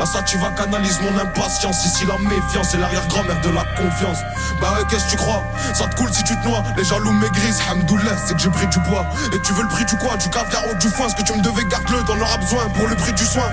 pensative canalise mon impatience. Ici la méfiance est l'arrière-grand-mère de la confiance. Bah ouais, qu'est-ce que tu crois? Ça te coule si tu te noies. Les jaloux maigrisent, hamdoullah, c'est que j'ai pris du poids. Et tu veux le prix du quoi? Du caviar ou du foin? Ce que tu me devais, garde-le, t'en auras besoin pour le prix du soin.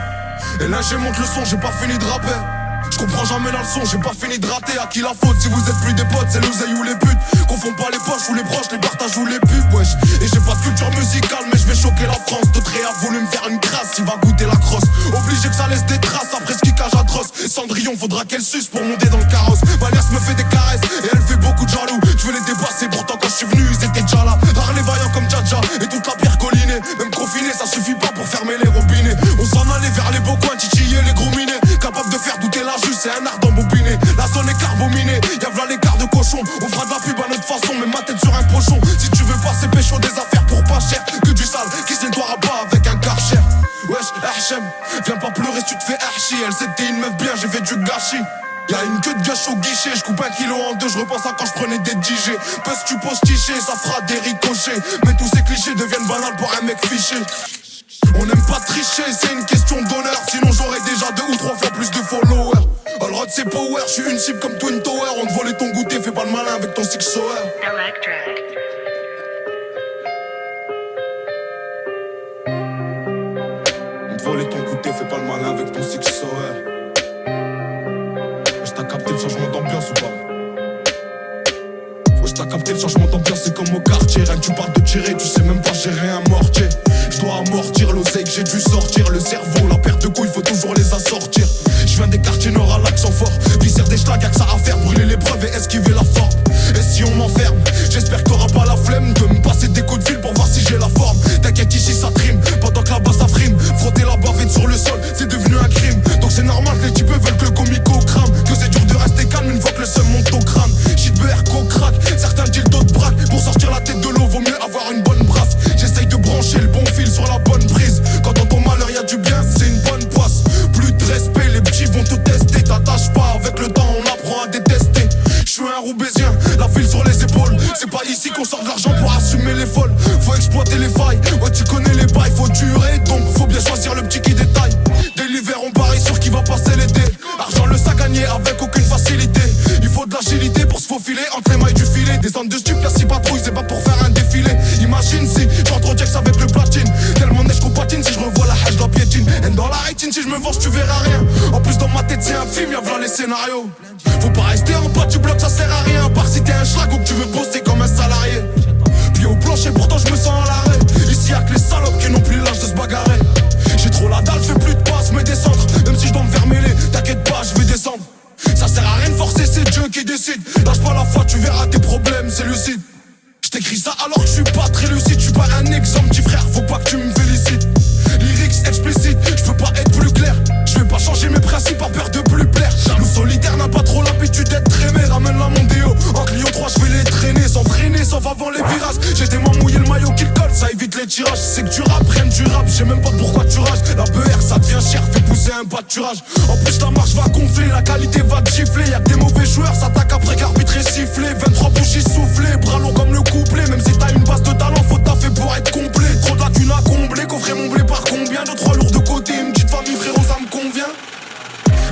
Et là j'ai monte le son, j'ai pas fini de rapper. Je comprends jamais la leçon, j'ai pas fini de rater. À qui la faute? Si vous êtes plus des potes, c'est l'oseille ou les putes. Confonds pas les poches ou les proches, les partages ou les pubs, wesh. Et j'ai pas de culture musicale, mais je vais choquer la France. D'autres a voulu me faire une crasse, il va goûter la crosse. Obligé que ça laisse des traces après ce kickage atroce. Cendrillon, faudra qu'elle suce pour monter dans le carrosse. Valias me fait des caresses et elle fait beaucoup de jaloux. Je veux les dépasser, pourtant quand je suis venu, ils étaient déjà là. Rare les vaillants comme Djadja et toute la pierre collinée. Même confiné, ça suffit pas pour fermer les robinets. On s'en allait vers les beaux coins, titiller les gros minés. Capable de faire douter la juge, c'est un art d'embobiner. La zone est carbominée, y'a v'là l'écart de cochon. On fera de la pub à notre façon, mais ma tête sur un pochon. Si tu veux passer pécho des affaires pour pas cher, que du sale qui se nettoiera pas avec un karcher. Wesh, Hachem, viens pas pleurer si tu te fais archi. Elle c'était une meuf bien, j'ai fait du gâchis. Y'a une queue de gâche au guichet, je coupe 1 kilo en deux, je repense à quand je prenais des DJ. Parce que tu poses tiché, ça fera des ricochets. Mais tous ces clichés deviennent banals pour un mec fiché. On n'aime pas tricher, c'est une question d'honneur. Sinon j'aurais déjà 2 ou 3 fois plus de followers. Allroad c'est power, je suis une cible comme Twin Tower. On te volait ton goûter, fais pas le malin avec ton six sour. On te volait ton goûter, fais pas le malin avec ton six sour. Wesh t'as capté le changement d'ambiance ou pas? Wesh t'as capté le changement d'ambiance, c'est comme au quartier. Rien que tu parles de tirer, tu sais même pas gérer un mortier. Je dois amortir l'oseille que j'ai dû sortir. Le cerveau, la perte de couilles, faut toujours les assortir. Je viens des quartiers nord à l'accent fort. Viscère des schlags, y'a que ça à faire. Brûler les preuves et esquiver la forme. Et si on m'enferme, j'espère que t'auras pas la flemme de me passer des coups de fil pour voir si j'ai la forme. T'inquiète ici ça trime, pendant que là-bas ça frime. Frotter la bavette sur le sol, c'est devenu un crime. Donc c'est normal que les types veulent que le comico crame. Que c'est dur de rester calme une fois que le seum monte au crâne. Shit beurre, crack, certains dildos de braque. Pour sortir la tête de l'eau, vaut mieux avoir une bonne brasse. J'essaye de brancher le bon fil sur la bonne prise. Quand dans ton malheur y'a du bien, c'est une bonne poisse. Plus de respect, les petits vont te tester. T'attaches pas, avec le temps on apprend à détester. Je suis un Roubaisien, la ville sur les épaules. C'est pas ici qu'on sort de l'argent pour assumer les folles. Faut exploiter les failles, ouais tu connais les bails. Faut durer, donc faut bien choisir le petit qui détaille. Dès l'hiver on parie sur qui va passer l'été. Argent le sac gagné avec aucune facilité. Il faut de l'agilité pour se faufiler entre les mailles du filet. Des zones de stup, y'a 6 patrouilles, c'est pas pour faire un défilé. Imagine si j'entre au Jax avec le platine. Tellement neige qu'on patine, si je revois la hache de la piétine. Et dans la rétine, si je me venge tu verras rien. En plus dans ma tête c'est un film, y'a v'là les scénarios. Faut pas rester en bas du bloc, ça sert à rien. À part si t'es un schlag ou que tu veux bosser comme un salarié. Pied au plancher, pourtant je me sens à l'arrêt. Ici y'a que les salopes qui n'ont plus l'âge de se bagarrer. J'ai trop la dalle, fais plus de passes, mais descendre. Même si je dois me faire mêler, t'inquiète pas, je vais descendre. Ça sert à rien de forcer, c'est Dieu qui décide. Lâche pas la foi, tu verras tes problèmes, c'est lucide. J't'écris ça alors que je suis pas très lucide. J'suis pas un exemple, petit frère, faut pas que tu me félicites. Lyrics explicites, j'peux pas être plus clair. J'vais pas changer mes principes par peur de plus plaire. Le solitaire n'a pas trop l'habitude d'être aimé. Ramène la Mondeo, en Clio 3 j'vais les traîner. Sans freiner, sauf avant les virages. J'ai tellement mouillé le maillot qu'il colle, ça évite les tirages. C'est que tu rappes, rien du rap, j'ai même pas pourquoi tu rages. La BR ça devient cher, fait pousser un pâturage. En plus la marche va gonfler, la qualité va te gifler. Y'a que des mauvais joueurs, s'attaquent après qu'arbitre est sifflé. 23 bougies soufflées, bras longs comme le couplet. Même si t'as une base de talent, faut taffer pour être complet. Trop de lacunes à combler, coffrer mon blé par combien? 2-3 lourds de côté, une petite famille frérot ça me convient.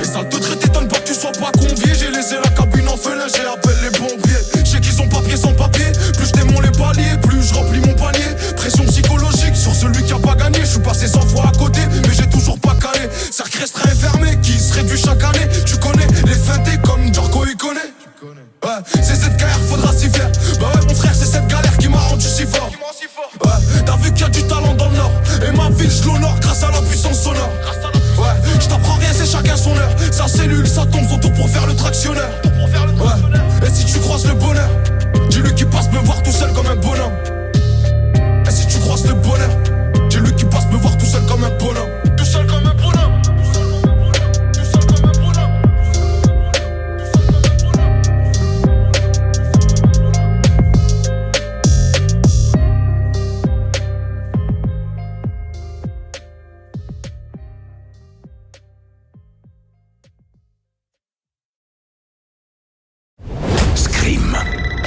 Et ça te traite, t'étonne pas que tu sois pas convié. J'ai laissé la cabine en feu, j'ai appelé les pompiers. J'sais qu'ils ont papier sans papier. Plus j'démonte les paliers, plus je remplis mon panier. Pression psychologique sur celui qui a pas gagné. Je suis passé 100 fois à côté, mais j'ai toujours pas calé. Cercle restreint fermé, qui se réduit chaque année. Tu connais les feintés comme Djorko il connaît. Ouais, c'est cette galère, faudra s'y faire. Bah ouais mon frère, c'est cette galère qui m'a rendu si fort. Ouais, t'as vu qu'il y a du talent dans le nord. Et ma ville je l'honore grâce à la puissance sonore. Ouais, je t'apprends rien, c'est chacun son heure. Sa cellule, ça tombe son tour pour faire le tractionneur. Ouais, et si tu croises le bonheur, dis-lui qu'il passe me voir tout seul comme un bonhomme. Et si tu croises le bonheur, dis-lui qu'il passe me voir tout seul comme un bonhomme. Tout seul comme un bonhomme.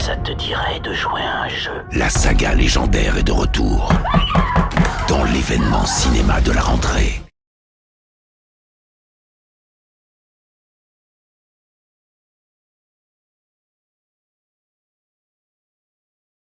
Ça te dirait de jouer à un jeu? La saga légendaire est de retour dans l'événement cinéma de la rentrée.